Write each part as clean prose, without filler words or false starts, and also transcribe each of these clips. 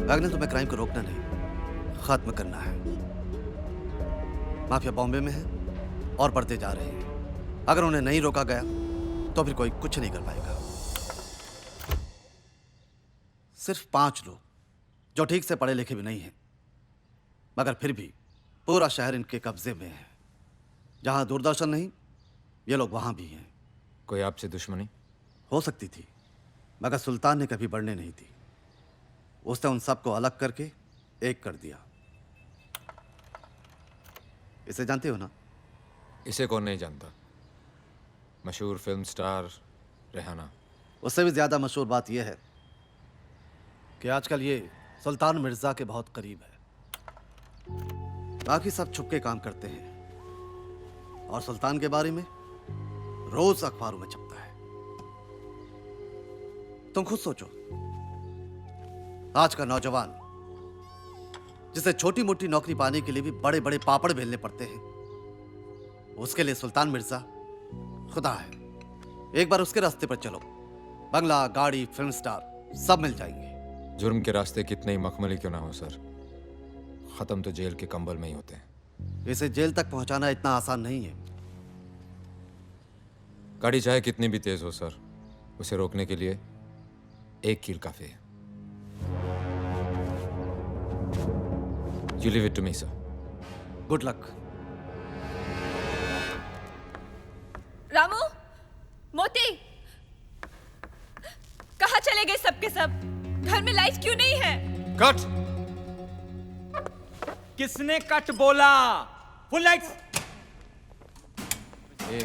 Wagner, तुम्हें crime को रोकना नहीं, खत्म करना है। माफिया बॉम्बे में है और बढ़ते जा रहे हैं। अगर उन्हें नहीं रोका गया तो फिर कोई कुछ नहीं कर पाएगा। सिर्फ 5 लोग जो ठीक से पढ़े लिखे भी नहीं हैं, मगर फिर भी पूरा शहर इनके कब्जे में है। जहां दूरदर्शन नहीं, ये लोग वहां भी हैं। कोई आपसे दुश्मनी? हो सकती थी, मगर सुल्तान ने कभी बढ़ने नहीं दी। उसने उन सबको अलग करके एक कर दिया। इसे जानते हो ना? इसे कौन नहीं जानता? मशहूर फिल्म स्टार रेहाना। उससे भी ज्यादा मशहूर बात यह है कि आजकल ये सुल्तान मिर्जा के बहुत करीब है। बाकी सब छुपके काम करते हैं और सुल्तान के बारे में रोज अखबारों में छपता है। तुम खुद सोचो, आज का नौजवान जिसे छोटी मोटी नौकरी पाने के लिए भी बड़े बड़े पापड़ बेलने पड़ते हैं, उसके लिए सुल्तान मिर्जा खुदा है। एक बार उसके रास्ते पर चलो, बंगला, गाड़ी, फिल्म स्टार सब मिल जाएंगे। जुर्म के रास्ते कितने ही मखमली क्यों ना हो सर, खत्म तो जेल के कंबल में ही होते हैं। इसे जेल तक पहुंचाना इतना आसान नहीं है। गाड़ी चाहे कितनी भी तेज हो सर, उसे रोकने के लिए एक कील काफी है। You leave it to me, sir. Good luck. Ramu, मोती, कहाँ चले गए सबके सब? घर में लाइट क्यों नहीं है? कट! किसने कट बोला? Full lights.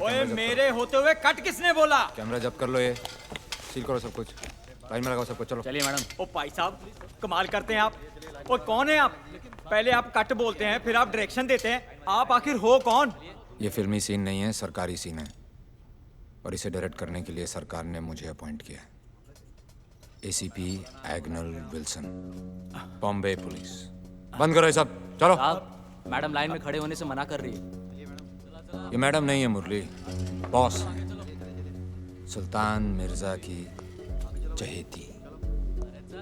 ओए, मेरे होते हुए कट किसने बोला? कैमरा जब्त कर लो, ये सील करो सब कुछ, लाइन में लगाओ सबको। चलो चलिए मैडम। ओ भाई साहब, कमाल करते हैं आप। ओ कौन है आप? पहले आप कट बोलते हैं, फिर आप डायरेक्शन देते हैं। आप आखिर हो कौन? ये फिल्मी सीन नहीं है, सरकारी सीन है, और इसे डायरेक्ट करने के लिए सरकार ने मुझे अपॉइंट किया है। ACP Agnel Wilson, Bombay police. बंद करो ये सब, चलो। मैडम लाइन में खड़े होने से मना कर रही है। ये मैडम नहीं है मुरली, बॉस है। सुल्तान मिर्जा की चहेती,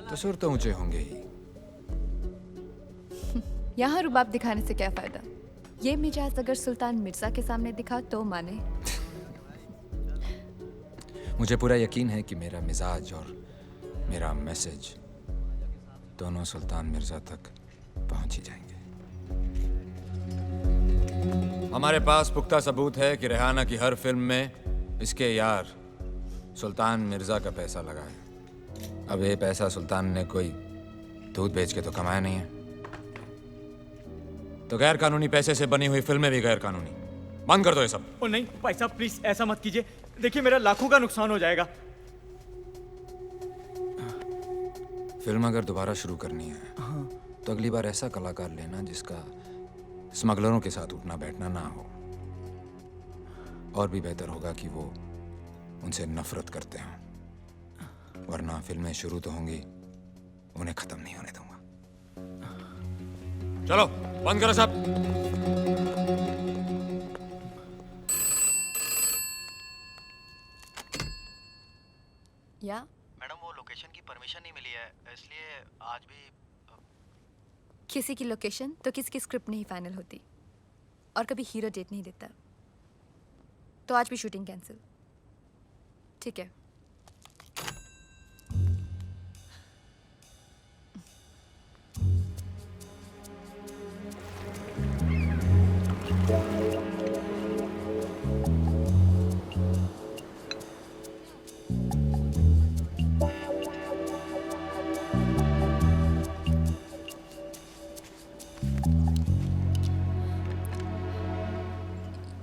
तो सुर तो ऊंचे होंगे ही। यहाँ रुबाब दिखाने से क्या फायदा? ये मिजाज अगर सुल्तान मिर्जा के सामने दिखा तो माने। मुझे पूरा यकीन है कि मेरा मिजाज और मेरा मैसेज दोनों सुल्तान मिर्जा तक पहुंच ही जाएंगे। हमारे पास पुख्ता सबूत है कि रेहाना की हर फिल्म में इसके यार सुल्तान मिर्जा का पैसा लगा है। अब ये पैसा सुल्तान ने कोई दूध बेच के तो कमाया नहीं है, तो गैर कानूनी पैसे से बनी हुई फिल्में भी गैर कानूनी। बंद कर दो ये सब। ओ नहीं भाई साहब, प्लीज ऐसा मत कीजिए। देखिए मेरा लाखों का नुकसान हो जाएगा। फिल्म अगर दोबारा शुरू करनी है तो अगली बार ऐसा कलाकार लेना जिसका स्मगलरों के साथ उठना बैठना ना हो। और भी बेहतर होगा कि वो उनसे नफरत करते हों, वरना फिल्में शुरू तो होंगी, उन्हें खत्म नहीं होने दूंगा। चलो बंद करो सब। या मैडम, वो लोकेशन की परमिशन नहीं मिली है, इसलिए आज भी किसी की लोकेशन तो किसी की स्क्रिप्ट नहीं फाइनल होती, और कभी हीरो डेट नहीं देता। तो आज भी शूटिंग कैंसिल। ठीक है।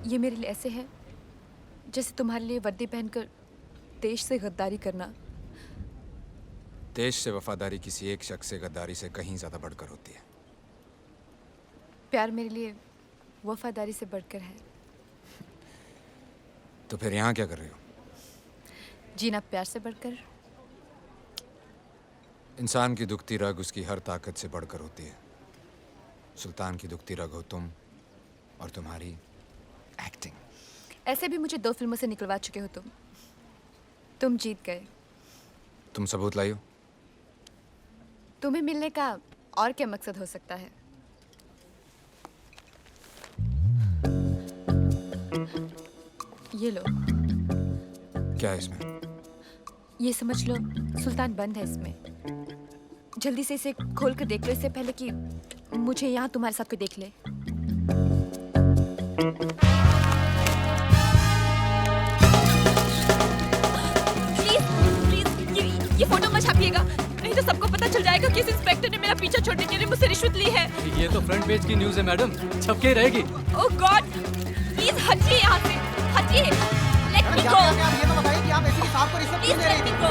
ये मेरे लिए ऐसे है जैसे तुम्हारे लिए वर्दी पहनकर देश से गद्दारी करना। देश से वफादारी किसी एक शख्स से गद्दारी से कहीं ज्यादा बढ़कर होती है। प्यार मेरे लिए वफादारी से बढ़कर है। तो फिर यहाँ क्या कर रही हो? जीना प्यार से बढ़कर। इंसान की दुखती रग उसकी हर ताकत से बढ़कर होती है। सुल्तान की दुखती रग हो तुम, और तुम्हारी एक्टिंग। ऐसे भी मुझे 2 फिल्मों से निकलवा चुके हो तुम जीत गए। तुम सबूत लाई हो? तुम्हें मिलने का और क्या मकसद हो सकता है? ये लो, क्या है इसमें? ये समझ लो सुल्तान बंद है इसमें। जल्दी से इसे खोल कर देख लो, इससे पहले कि मुझे यहाँ तुम्हारे साथ कोई देख ले। प्लीज ये फोटो मत छापिएगा, नहीं तो सबको पता चल जाएगा कि इस इंस्पेक्टर ने मेरा पीछा छोड़ने के लिए मुझसे रिश्वत ली है। ये तो फ्रंट पेज की न्यूज़ है मैडम, छपके रहेगी। ओह गॉड, प्लीज हटिए यहाँ से, हटिए। लेट मी गो। ये तो बताइए कि आप ऐसी साहब को रिश्वत क्यों प्लीज दे रही लेट थी? मी गो।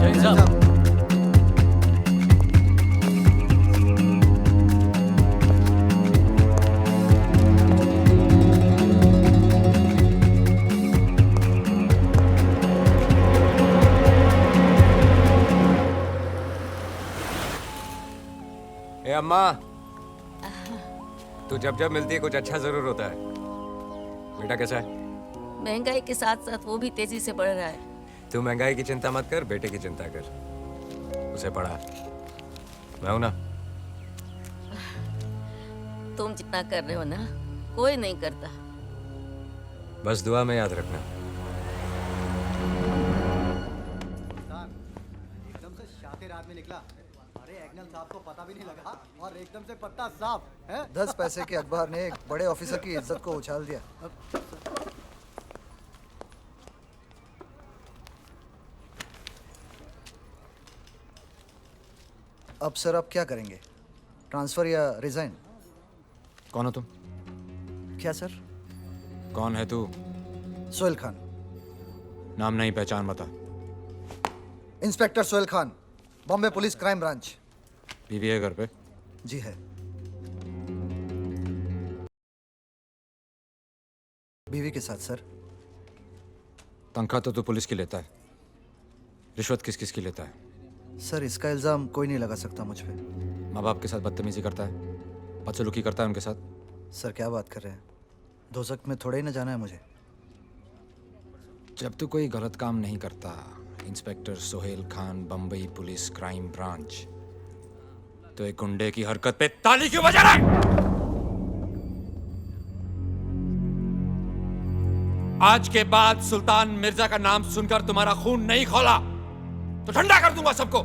जय साहब। ए अम्मा, तू जब जब मिलती है कुछ अच्छा जरूर होता है। बेटा कैसा है? महंगाई के साथ साथ वो भी तेजी से बढ़ रहा है। तू महंगाई की चिंता मत कर, बेटे की चिंता कर। उसे पढ़ा, मैं हूं ना। तुम जितना कर रहे हो ना, कोई नहीं करता। बस दुआ में याद रखना। एकदम से शातिर आदमी निकला। अरे एग्नल साहब को पता भी नहीं लगा और एकदम से पत्ता साफ है। 10 पैसे के अखबार ने एक बड़े ऑफिसर की इज्जत को उछाल दिया। अब सर आप क्या करेंगे? ट्रांसफर या रिजाइन? कौन हो तुम? क्या सर? कौन है तू? सोहेल खान। नाम नहीं, पहचान बता। Inspector Sohail Khan, Bombay police crime branch. बीवी है घर पे? जी है। बीवी के साथ सर। तनख्वाह तो तू पुलिस की लेता है, रिश्वत किस किस की लेता है? सर इसका इल्जाम कोई नहीं लगा सकता मुझ पे। माँ बाप के साथ बदतमीजी करता है, बदसलूकी करता है उनके साथ। सर क्या बात कर रहे हैं? दोजख में थोड़ा ही ना जाना है मुझे। जब तू कोई गलत काम नहीं करता, inspector Sohail Khan, Bombay police crime branch, तो एक गुंडे की हरकत पे ताली क्यों बजा रहा है? आज के बाद सुल्तान मिर्जा का नाम सुनकर तुम्हारा खून नहीं खौला तो ठंडा कर दूंगा सबको।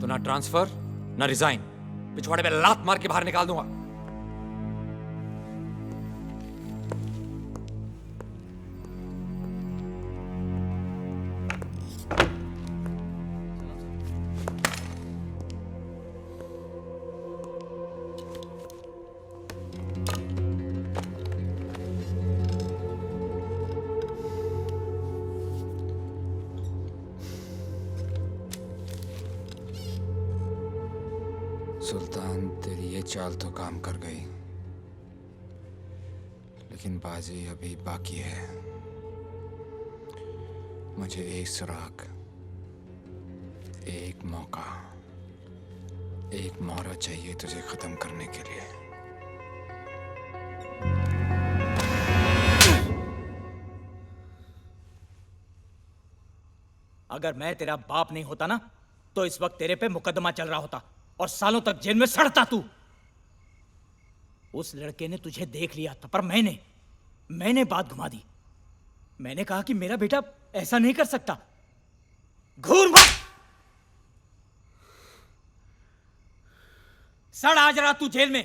तो ना ट्रांसफर ना रिजाइन, पिछवाड़े पे लात मार के बाहर निकाल दूंगा। सुल्तान, तेरी ये चाल तो काम कर गई, लेकिन बाजी अभी बाकी है। मुझे एक सुराग, एक मौका, एक मोहरा चाहिए तुझे खत्म करने के लिए। अगर मैं तेरा बाप नहीं होता ना, तो इस वक्त तेरे पे मुकदमा चल रहा होता और सालों तक जेल में सड़ता तू। उस लड़के ने तुझे देख लिया था, पर मैंने बात घुमा दी। मैंने कहा कि मेरा बेटा ऐसा नहीं कर सकता। घूर मत, सड़ आज रहा तू जेल में।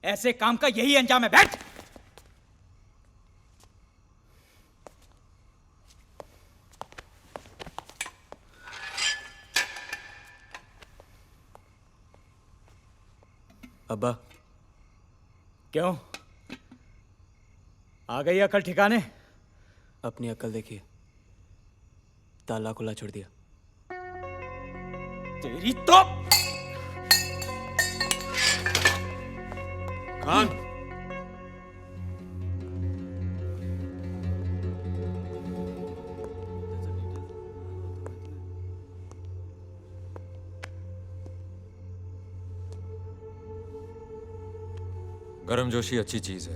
ऐसे काम का यही अंजाम है। बैठ। अब्बा, क्यों, आ गई अकल ठिकाने? अपनी अक्ल देखिए, ताला खुला छोड़ दिया। तेरी तो खान, गर्मजोशी अच्छी चीज है,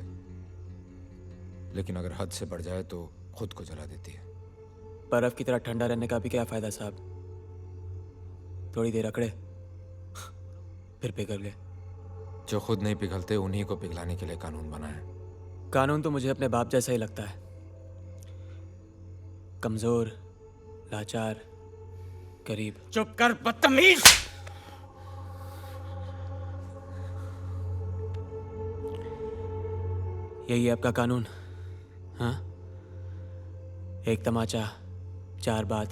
लेकिन अगर हद से बढ़ जाए तो खुद को जला देती है। बर्फ की तरह ठंडा रहने का भी क्या फायदा साहब? थोड़ी देर अकड़े फिर पिघल गए। जो खुद नहीं पिघलते उन्हीं को पिघलाने के लिए कानून बना है। कानून तो मुझे अपने बाप जैसा ही लगता है, कमजोर, लाचार, गरीब। चुप कर बदतमीज। यही है आपका कानून? हाँ, एक तमाचा, 4 बात,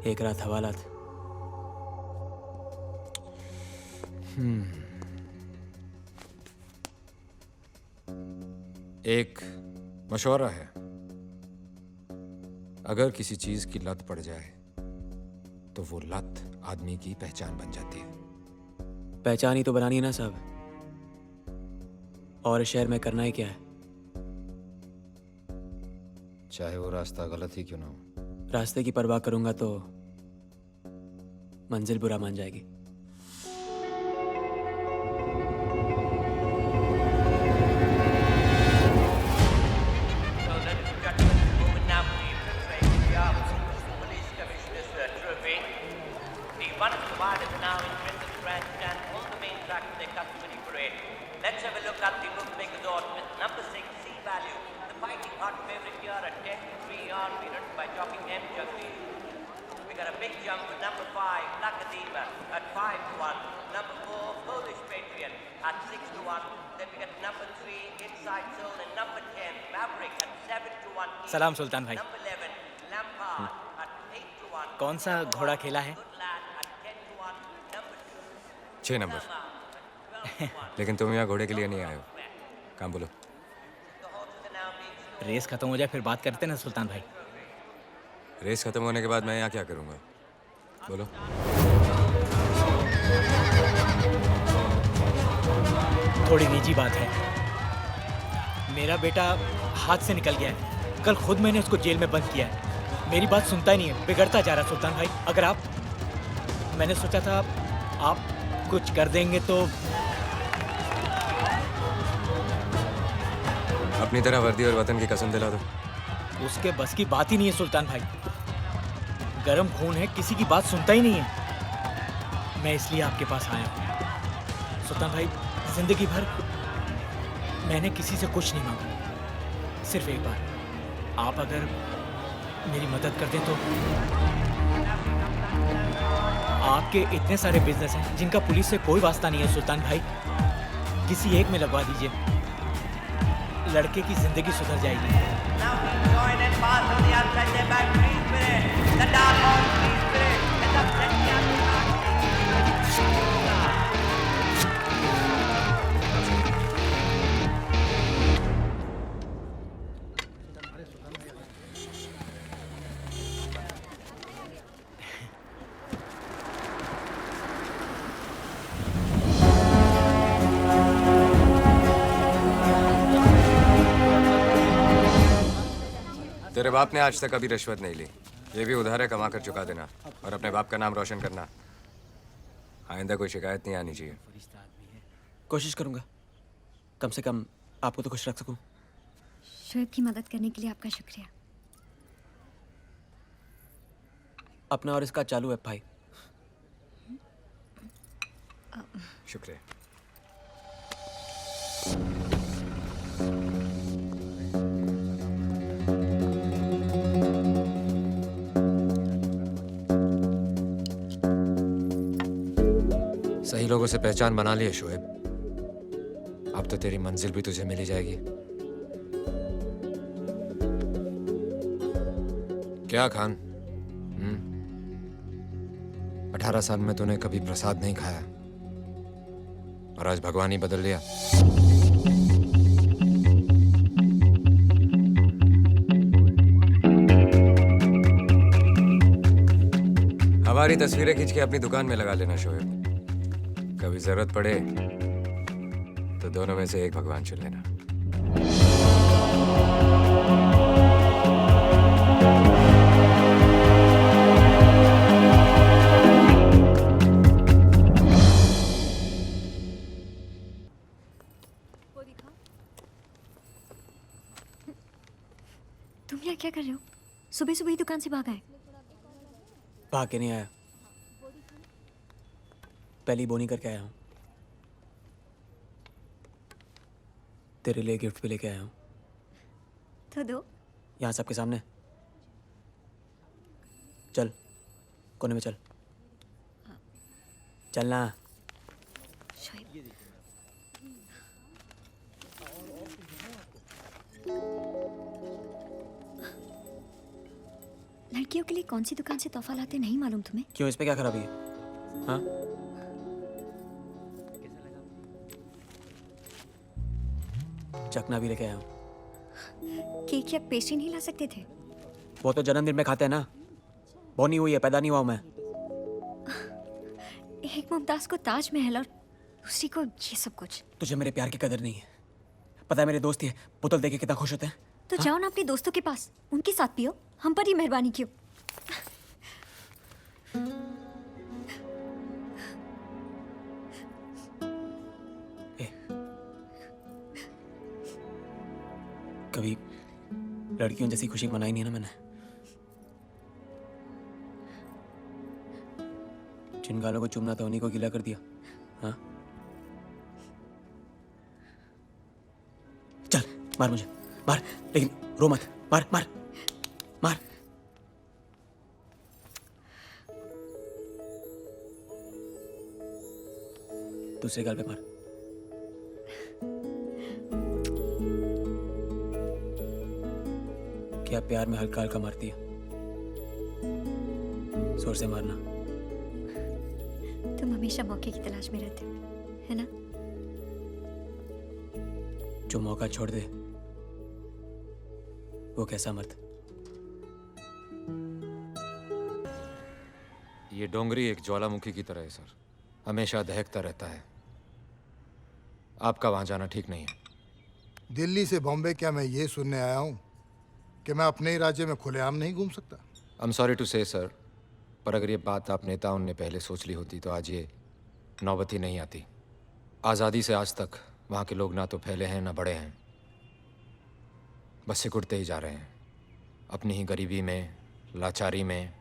1 रात हवालात। एक मशवरा है, अगर किसी चीज की लत पड़ जाए तो वो लत आदमी की पहचान बन जाती है। पहचान ही तो बनानी है ना साहब, और इस शहर में करना ही क्या है? चाहे वो रास्ता गलत ही क्यों ना हो। रास्ते की परवाह करूंगा तो मंजिल बुरा मान जाएगी। Let's have a look at the bookmaker's odds with number 6, C value. The fighting hot favorite here at 10-3 on, beaten by jockey M. Jagdish. We got a big jump with number 5, Lakadima at 5-1. Number 4, Polish Patriot at 6-1. Then we got number 3, Inside Zone, and number 10, Maverick at 7-1. सलाम सुल्तान भाई। Number 11, Lampard at 8-1. कौन सा घोड़ा खेला है? Good lad at 10-1. Number 2, 6 number. लेकिन तुम यहाँ घोड़े के लिए नहीं आए हो, काम बोलो। रेस खत्म हो जाए फिर बात करते ना सुल्तान भाई। रेस खत्म होने के बाद मैं यहाँ क्या करूँगा, बोलो। थोड़ी निजी बात है। मेरा बेटा हाथ से निकल गया है। कल खुद मैंने उसको जेल में बंद किया है। मेरी बात सुनता ही नहीं है, बिगड़ता जा रहा सुल्तान भाई। अगर आप, मैंने सोचा था आप कुछ कर देंगे तो। अपनी तरह वर्दी और वतन की कसम दिला दो। उसके बस की बात ही नहीं है सुल्तान भाई। गरम खून है, किसी की बात सुनता ही नहीं है। मैं इसलिए आपके पास आया हूँ सुल्तान भाई। जिंदगी भर मैंने किसी से कुछ नहीं मांगा, सिर्फ एक बार आप अगर मेरी मदद कर दें तो। आपके इतने सारे बिजनेस हैं जिनका पुलिस से कोई वास्ता नहीं है सुल्तान भाई, किसी एक में लगवा दीजिए, लड़के की जिंदगी सुधर जाएगी। तेरे बाप ने आज तक कभी रिश्वत नहीं ली, ये भी उधार है, कमा कर चुका देना और अपने बाप का नाम रोशन करना। आइंदा कोई शिकायत नहीं आनी चाहिए। कोशिश करूंगा, कम से कम आपको तो खुश रख सकूं। शोएब की मदद करने के लिए आपका शुक्रिया। अपना और इसका चालू है भाई। शुक्रिया। सही लोगों से पहचान बना ली है शोएब, अब तो तेरी मंजिल भी तुझे मिली जाएगी। क्या खान, 18 साल में तूने कभी प्रसाद नहीं खाया और आज भगवान ही बदल लिया। हमारी तस्वीरें खींच के अपनी दुकान में लगा लेना शोएब, कभी जरूरत पड़े तो दोनों में से एक भगवान चुन लेना। तुम यहाँ क्या कर रहे हो? सुबह सुबह ही दुकान से भाग आए। भाग के नहीं आया, पहली बोनी करके आया हूँ। तेरे लिए गिफ्ट भी लेके आया हूँ। तो दो। यहाँ सबके सामने। चल कोने में चल, चलना। लड़कियों के लिए कौन सी दुकान से तोहफा लाते नहीं मालूम तुम्हें? क्यों, इस पे क्या खराबी है? हाँ, चखना भी लेके आया हूँ। केक या पेस्ट्री नहीं ला सकते थे? वो तो जन्मदिन में खाते हैं ना, बोनी हुई है, पैदा नहीं हुआ हूं मैं। एक मुमताज को ताजमहल और दूसरी को ये सब कुछ। तुझे मेरे प्यार की कदर नहीं है। पता है मेरे दोस्त ही बोतल देके कितना खुश होते हैं। तो जाओ ना अपने दोस्तों के पास, उनके साथ पियो, हम पर ही मेहरबानी क्यों? कभी लड़कियों जैसी खुशी मनाई नहीं ना मैंने। जिन गालों को चूमना था उन्हीं को गीला कर दिया। हाँ, चल मार मुझे, मार, लेकिन रो मत। मार मार मार। दूसरे गाल पे मार। क्या प्यार में हल्का हल्का मारती है, जोर से मारना। तुम हमेशा मौके की तलाश में रहते हो, है ना? जो मौका छोड़ दे वो कैसा मर्द। ये डोंगरी एक ज्वालामुखी की तरह है सर, हमेशा दहकता रहता है। आपका वहां जाना ठीक नहीं है। दिल्ली से बॉम्बे क्या मैं ये सुनने आया हूँ कि मैं अपने ही राज्य में खुलेआम नहीं घूम सकता? आई एम सॉरी टू से सर, पर अगर ये बात आप नेताओं ने पहले सोच ली होती तो आज ये नौबत ही नहीं आती। आज़ादी से आज तक वहाँ के लोग ना तो फैले हैं ना बड़े हैं, बस सिकुड़ते ही जा रहे हैं अपनी ही गरीबी में, लाचारी में।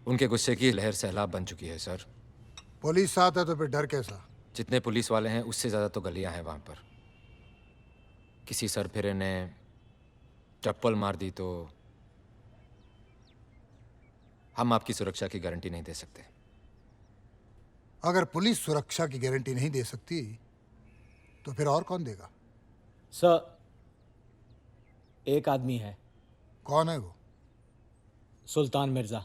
उनके गुस्से की लहर सैलाब बन चुकी है सर। पुलिस साथ है तो फिर डर कैसा? जितने पुलिस वाले हैं उससे ज़्यादा तो गलियां हैं वहाँ पर। किसी सरफिरे ने चप्पल मार दी तो हम आपकी सुरक्षा की गारंटी नहीं दे सकते। अगर पुलिस सुरक्षा की गारंटी नहीं दे सकती तो फिर और कौन देगा? सर, एक आदमी है। कौन है वो? सुल्तान मिर्जा।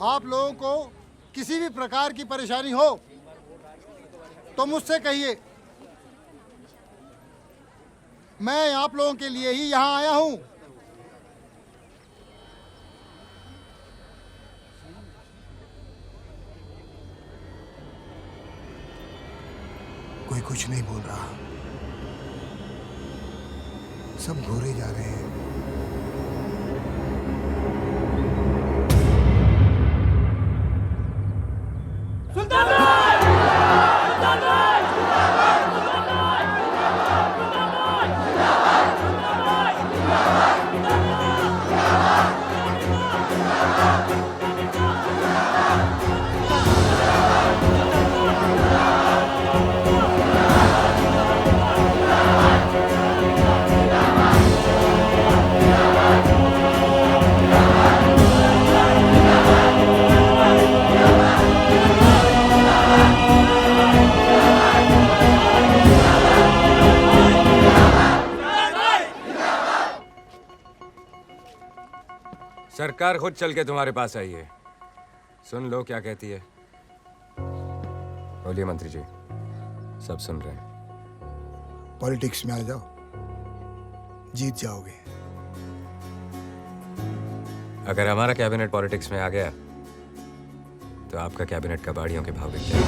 आप लोगों को किसी भी प्रकार की परेशानी हो तो मुझसे कहिए। मैं आप लोगों के लिए ही यहाँ आया हूँ। कोई कुछ नहीं बोल रहा, सब घूरे जा रहे हैं। सरकार खुद चल के तुम्हारे पास आई है। सुन लो क्या कहती है। बोलिए मंत्री जी, सब सुन रहे हैं। पॉलिटिक्स में आ जाओ, जीत जाओगे। अगर हमारा कैबिनेट पॉलिटिक्स में आ गया तो आपका कैबिनेट कबाड़ियों के भाव बिक जाएगा।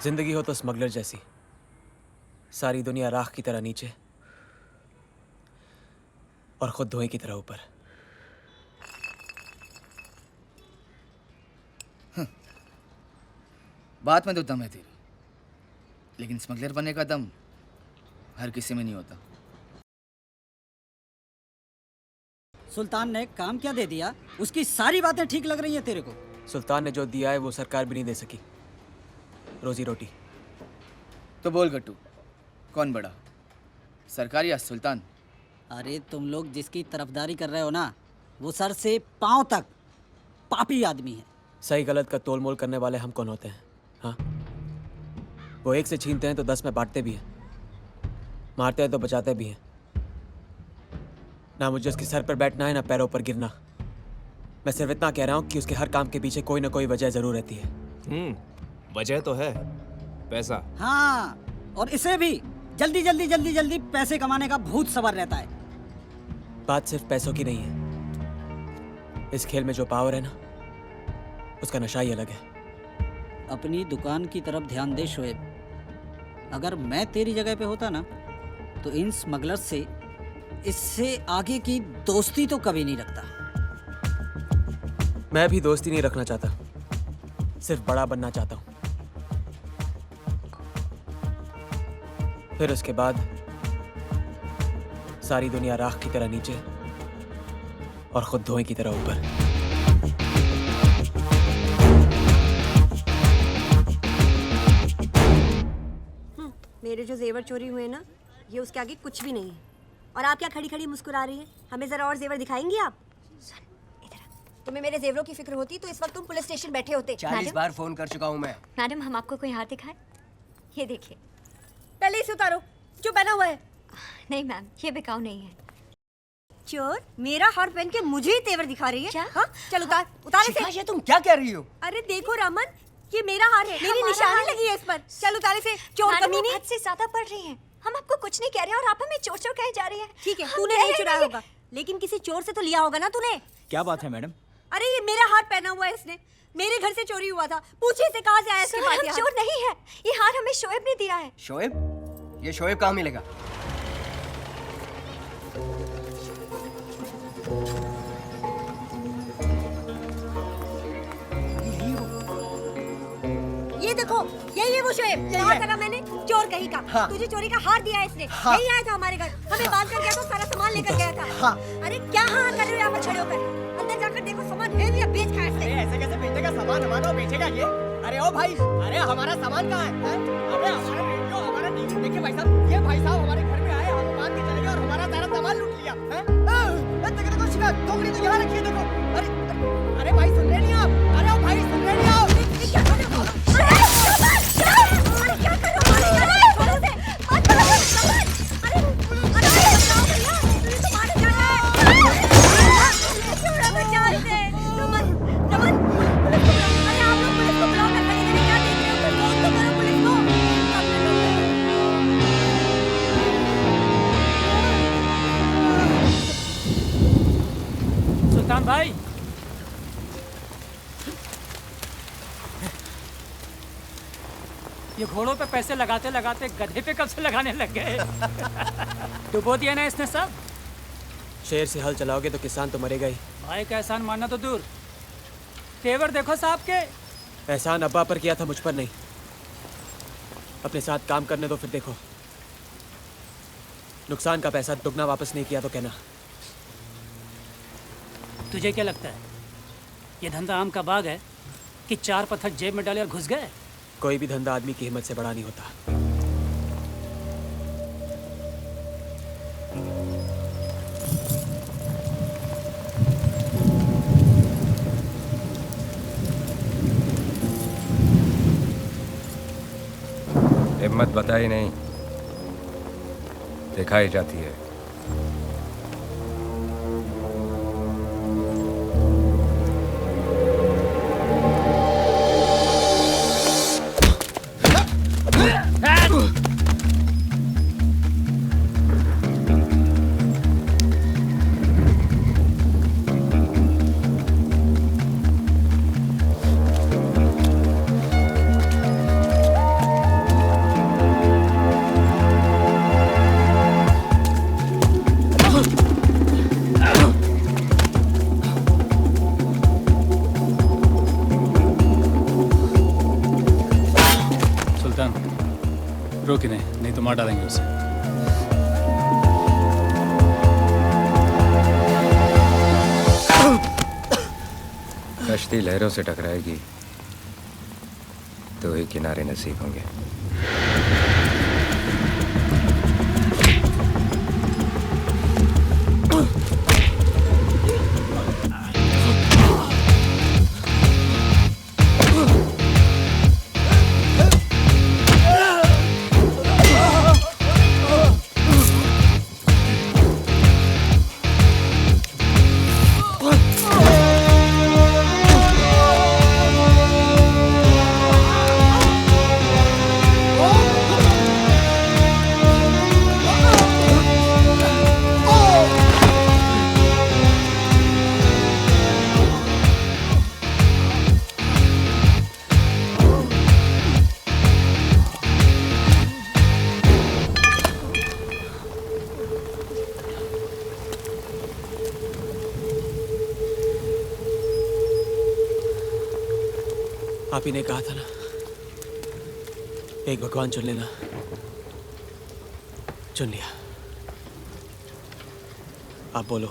जिंदगी हो तो स्मगलर जैसी, सारी दुनिया राख की तरह नीचे और खुद धुएं की तरह ऊपर। बात में तो दम है तेरी, लेकिन स्मगलर बनने का दम हर किसी में नहीं होता। सुल्तान ने काम क्या दे दिया? उसकी सारी बातें ठीक लग रही हैं तेरे को? सुल्तान ने जो दिया है वो सरकार भी नहीं दे सकी, रोजी रोटी। तो बोल गट्टू, कौन बड़ा, सरकार या सुल्तान? अरे तुम लोग जिसकी तरफदारी कर रहे हो ना, वो सर से पांव तक पापी आदमी है। सही गलत का तोल मोल करने वाले हम कौन होते हैं? हाँ, वो एक से छीनते हैं तो 10 में बांटते भी हैं, मारते हैं तो बचाते भी हैं। ना मुझे उसके सर पर बैठना है ना पैरों पर गिरना। मैं सिर्फ इतना कह रहा हूँ कि उसके हर काम के पीछे कोई ना कोई वजह जरूर रहती है। वजह तो है, पैसा। हाँ, और इसे भी जल्दी पैसे कमाने का भूत सवार रहता है। बात सिर्फ पैसों की नहीं है, इस खेल में जो पावर है ना, उसका नशा ही अलग है। अपनी दुकान की तरफ ध्यान दे शोएब। अगर मैं तेरी जगह पे होता ना, तो इन स्मगलर्स से इससे आगे की दोस्ती तो कभी नहीं रखता। मैं भी दोस्ती नहीं रखना चाहता, सिर्फ बड़ा बनना चाहता हूँ। फिर उसके बाद सारी दुनिया राख की तरह नीचे और खुद धुएं की तरह ऊपर। मेरे जो जेवर चोरी हुए ना, ये उसके आगे कुछ भी नहीं है। और आप क्या खड़ी खड़ी मुस्कुरा रही हैं? हमें जरा और जेवर दिखाएंगी आप? तुम्हें मेरे जेवरों की फिक्र होती तो इस वक्त तुम पुलिस स्टेशन बैठे होते। 40 बार फोन कर चुका हूँ मैं। मैडम, हम आपको कोई हार दिखाएं? ये देखिए। पहले इसे उतारो, जो पहना हुआ है। नहीं मैम, ये बिकाऊ नहीं है। चोर मेरा हार पहन के मुझे ही तेवर दिखा रही है? क्या? हाँ, चल उतार इसे। ये तुम क्या कह रही हो? अरे देखो रामन, ये मेरा हार है, मेरी निशानी लगी है इस पर। चल उतार इसे, चोर कमीनी। हद से ज्यादा पढ़ रही हैं। हम आपको कुछ नहीं कह रहे और आप हमें चोर चोर कहे जा रही हैं। ठीक है, तूने नहीं चुराया होगा, लेकिन किसी चोर से तो लिया होगा ना तूने। क्या बात है मैडम? अरे ये मेरा हार पहना हुआ है इसने, मेरे घर से चोरी हुआ था। पूछिए इसे कहाँ से आया इसके पास। चोर नहीं है, ये हार हमें शोएब ने दिया है। शोएब? ये शोएब कहाँ मिलेगा? ये देखो, यही है वो शोएब। कहा था ना मैंने, चोर कहीं का। हाँ। तुझे चोरी का हार दिया है इसने। हाँ। यही आया था हमारे घर, हमें बांध कर गया तो सारा सामान लेकर गया था। हाँ। अरे क्या हाँ कर रहे हो यहाँ पर खड़े होकर? अंदर जाकर देखो सामान है या बेच खाया इसने। ऐसे कैसे बेचेगा सामान हमारा, बेचेगा ये? अरे ओ भाई, अरे हमारा सामान कहाँ है? अरे हमारा रेडियो, हमारा टीवी। देखिए भाई साहब, ये भाई साहब हमारे घर में आए, हम बांध के चले गए और हमारा सारा सामान लूट लिया। देखो शिकायत, टोकरी तो यहाँ रखी है, देखो। अरे भाई सुन रहे नहीं आप? अरे ओ भाई सुन रहे नहीं आप? क्या कर रहे हो? अरे क्या कर रहे हो? छोड़ो से, मत करो सामान। अरे बचाओ भैया, तुझे तो मार जाना है। छोड़ो बचा इसे। नमन, नमन, पुलिस को बुलाओ। अरे आप लोग पुलिस को बुलाओ, मैं क्या देख रहे हो? कोई फोन तो करो पुलिस को। सुल्तान भाई, ये घोड़ों पे पैसे लगाते लगाते गधे पे कब से लगाने लग गए? डुबो दिया ना इसने सब। शेर से हल चलाओगे तो किसान तो मरेगा ही। भाई का एहसान मानना तो दूर, तेवर देखो साहब के। एहसान अब्बा पर किया था, मुझ पर नहीं। अपने साथ काम करने दो, फिर देखो। नुकसान का पैसा दुगना वापस नहीं किया तो कहना। तुझे क्या लगता है ये धंधा आम का बाग है कि 4 पत्थर जेब में डाले और घुस गए? कोई भी धंधा आदमी की हिम्मत से बड़ा नहीं होता। हिम्मत बताई नहीं, दिखाई जाती है। रोक ही नहीं तो मार डालेंगे उसे। कश्ती लहरों से टकराएगी तो ही किनारे नसीब होंगे। आप ही ने कहा था ना, एक भगवान चुन लेना, चुन लिया। आप बोलो,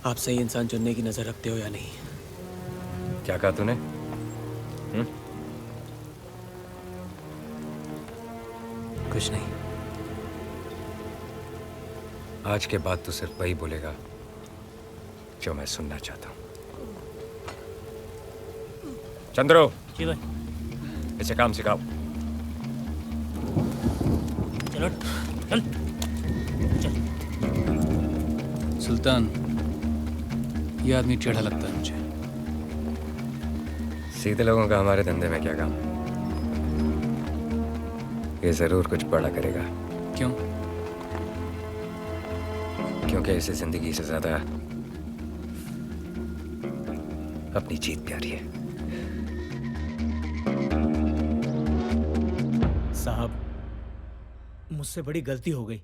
आप सही इंसान चुनने की नजर रखते हो या नहीं? क्या कहा तूने? कुछ नहीं। आज के बाद तू सिर्फ वही बोलेगा जो मैं सुनना चाहता हूँ। चंद्रो, जी भाई। इसे काम सिखाओ। चलो चल चल। सुल्तान, ये आदमी टेढ़ा लगता है मुझे। सीधे लोगों का हमारे धंधे में क्या काम? ये जरूर कुछ बड़ा करेगा। क्यों? क्योंकि इसे जिंदगी से ज्यादा अपनी जीत प्यारी है। साहब, मुझसे बड़ी गलती हो गई।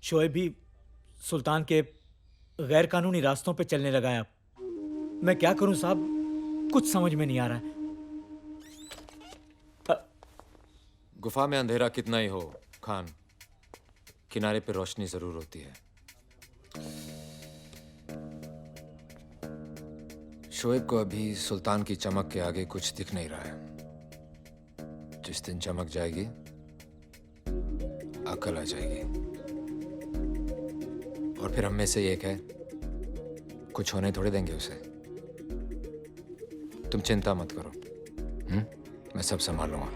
शोएब भी सुल्तान के गैर कानूनी रास्तों पे चलने लगा है। अब मैं क्या करूं साहब, कुछ समझ में नहीं आ रहा है। गुफा में अंधेरा कितना ही हो खान, किनारे पे रोशनी जरूर होती है। शोएब को अभी सुल्तान की चमक के आगे कुछ दिख नहीं रहा है। जिस दिन चमक जाएगी, अकल आ जाएगी। और फिर हम में से एक है, कुछ होने थोड़े देंगे उसे। तुम चिंता मत करो, मैं सब संभाल लूंगा।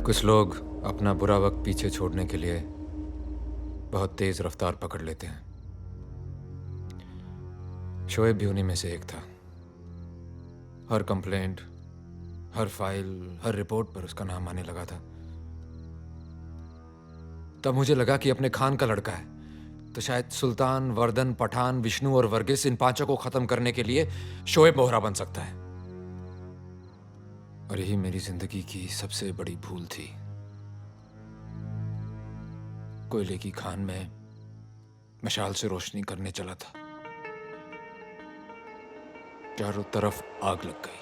कुछ लोग अपना बुरा वक्त पीछे छोड़ने के लिए बहुत तेज रफ्तार पकड़ लेते हैं। शोएब भी उन्हीं में से एक था। हर कंप्लेंट, हर फाइल, हर रिपोर्ट पर उसका नाम आने लगा था। तब मुझे लगा कि अपने खान का लड़का है, तो शायद सुल्तान, वर्दन, पठान, विष्णु और वर्गीस, इन पांचों को खत्म करने के लिए शोएब मोहरा बन सकता है। और यही मेरी जिंदगी की सबसे बड़ी भूल थी। कोयले की खान में मशाल से रोशनी करने चला था, चारों तरफ आग लग गई।